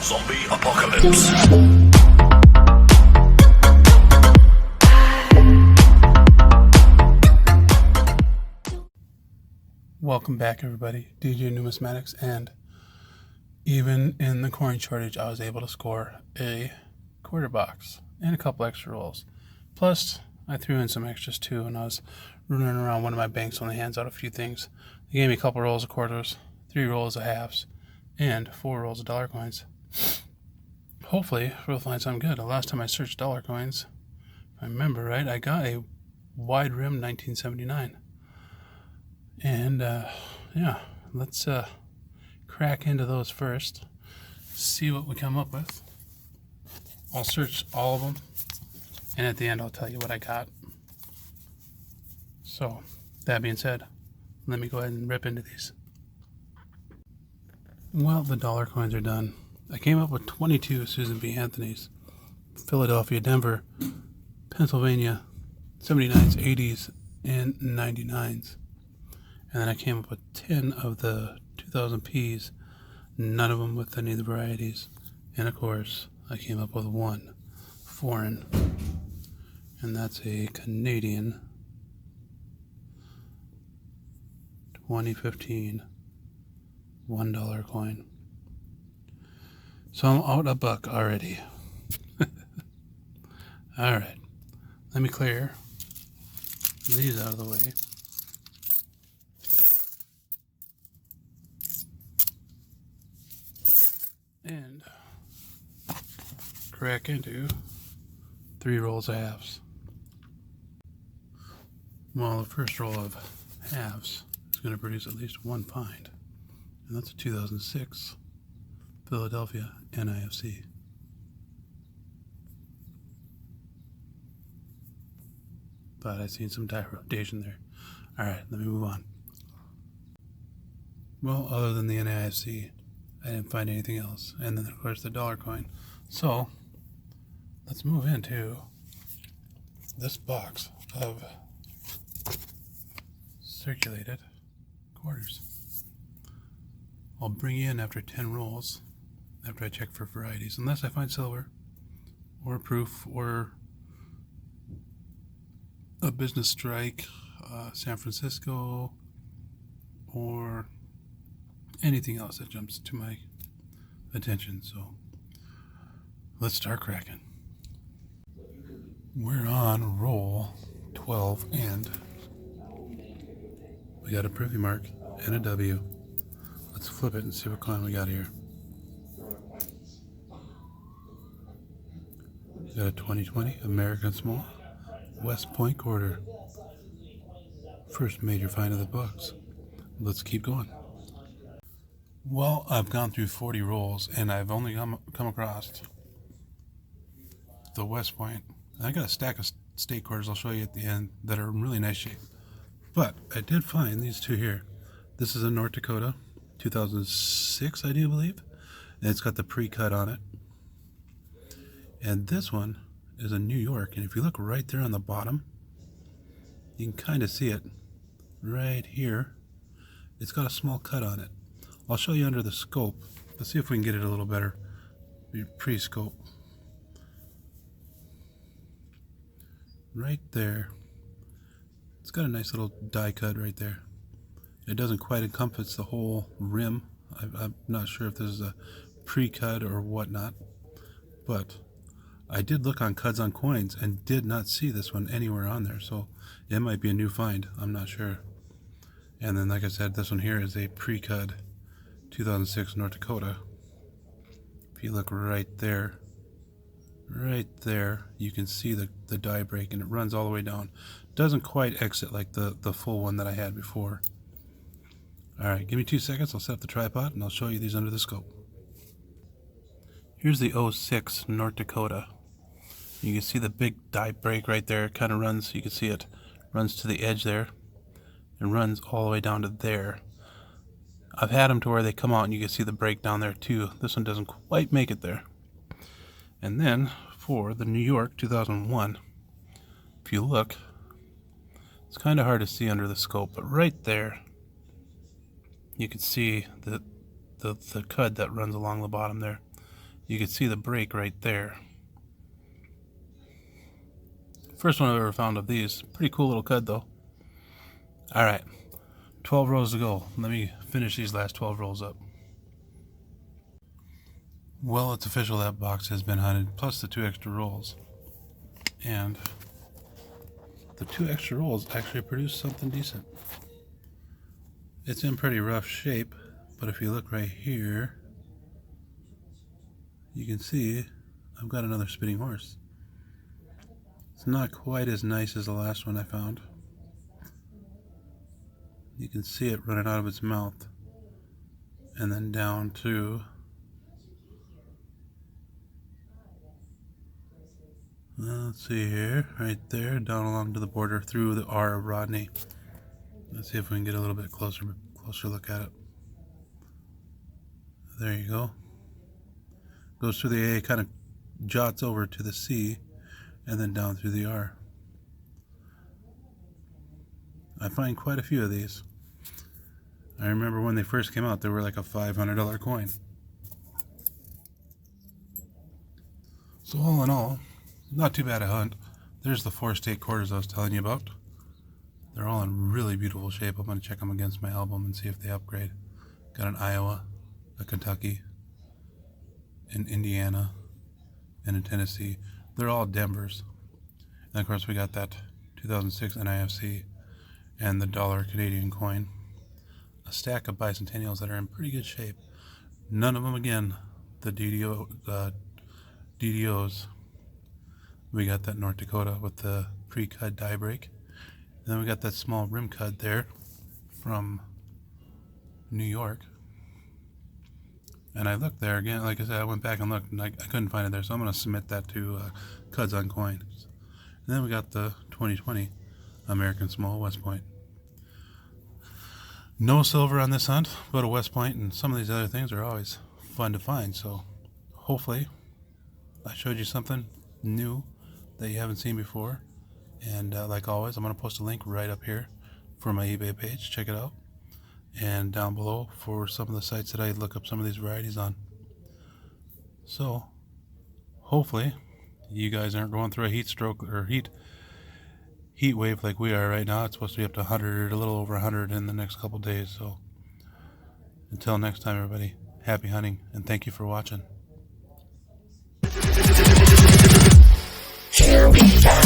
Zombie apocalypse. Welcome back, everybody. DJ Numismatics, and even in the coin shortage, I was able to score a quarter box and a couple extra rolls. Plus, I threw in some extras too, and I was running around one of my banks only hands out a few things. They gave me a couple rolls of quarters, 3 rolls of halves, and 4 rolls of dollar coins. Hopefully, we'll find something good. The last time I searched dollar coins, if I remember right, I got a wide rim 1979. And, yeah, let's crack into those first, see what we come up with. I'll search all of them, and at the end I'll tell you what I got. So, that being said, let me go ahead and rip into these. Well, the dollar coins are done. I came up with 22 Susan B. Anthony's, Philadelphia, Denver, Pennsylvania, 79s, 80s, and 99s. And then I came up with 10 of the 2000 Ps, none of them with any of the varieties. And of course, I came up with 1 foreign, and that's a Canadian 2015 $1 coin. So I'm out a buck already. Alright, let me clear these out of the way. And crack into 3 rolls of halves. Well, the first roll of halves is going to produce at least 1 find, and that's a 2006 Philadelphia NIFC. Thought I'd seen some die rotation there. Alright, let me move on. Well, other than the NIFC, I didn't find anything else. And then, of course, the dollar coin. So, let's move into this box of circulated quarters. I'll bring you in after 10 rolls, after I check for varieties, unless I find silver, or proof, or a business strike, San Francisco, or anything else that jumps to my attention. So let's start cracking. We're on roll 12, and we got a privy mark and a W. Let's flip it and see what coin we got here. We got a 2020 American Small West Point quarter. First major find of the box. Let's keep going. Well, I've gone through 40 rolls, and I've only come across the West Point. I got a stack of state quarters I'll show you at the end that are in really nice shape. But I did find these 2 here. This is a North Dakota, 2006, I do believe. And it's got the pre-cut on it. And this one is a New York. And if you look right there on the bottom, you can kind of see it right here. It's got a small cut on it. I'll show you under the scope. Let's see if we can get it a little better. Pre-scope. Right there. It's got a nice little die cut right there. It doesn't quite encompass the whole rim. I'm not sure if this is a pre-cut or whatnot. But I did look on Cuds on Coins and did not see this one anywhere on there. So it might be a new find. I'm not sure. And then, like I said, this one here is a pre-cut 2006 North Dakota. If you look right there, you can see the die break, and it runs all the way down. Doesn't quite exit like the full one that I had before. Alright, give me 2 seconds. I'll set up the tripod and I'll show you these under the scope. Here's the 06 North Dakota. You can see the big die break right there. It kind of runs, you can see it runs to the edge there and runs all the way down to there. I've had them to where they come out and you can see the break down there too. This one doesn't quite make it there. And then for the New York 2001, if you look, it's kind of hard to see under the scope, but right there you can see the cud that runs along the bottom there. You can see the break right there. First one I've ever found of these. Pretty cool little cud though. Alright, 12 rows to go. Let me finish these last 12 rolls up. Well, it's official, that box has been hunted, plus the 2 extra rolls. And the 2 extra rolls actually produced something decent. It's in pretty rough shape, but if you look right here, you can see I've got another spitting horse. It's not quite as nice as the last one I found. You can see it running out of its mouth and then down to let's see here, right there, down along to the border through the R of Rodney. Let's see if we can get a little bit closer look at it. There you go. Goes through the A, kind of jots over to the C, and then down through the R. I find quite a few of these. I remember when they first came out, they were like a $500 coin. So all in all, not too bad a hunt. There's the 4 state quarters I was telling you about. They're all in really beautiful shape. I'm going to check them against my album and see if they upgrade. Got an Iowa, a Kentucky, an Indiana, and a Tennessee. They're all Denvers. And of course we got that 2006 NIFC and the dollar Canadian coin. A stack of bicentennials that are in pretty good shape. None of them, again, the DDOs. We got that North Dakota with the pre-cud die break. And then we got that small rim cud there from New York. And I looked there again, like I said, I went back and looked and I couldn't find it there, so I'm going to submit that to Cuds on Coins. And then we got the 2020 American Small West Point. No silver on this hunt, but a West Point, and some of these other things are always fun to find, so hopefully I showed you something new that you haven't seen before. And like always, I'm going to post a link right up here for my eBay page. Check it out. And down below for some of the sites that I look up some of these varieties on. So hopefully you guys aren't going through a heat stroke or heat wave like we are right now. It's supposed to be up to 100, a little over 100 in the next couple days. So until next time, everybody, happy hunting and thank you for watching. Here we go.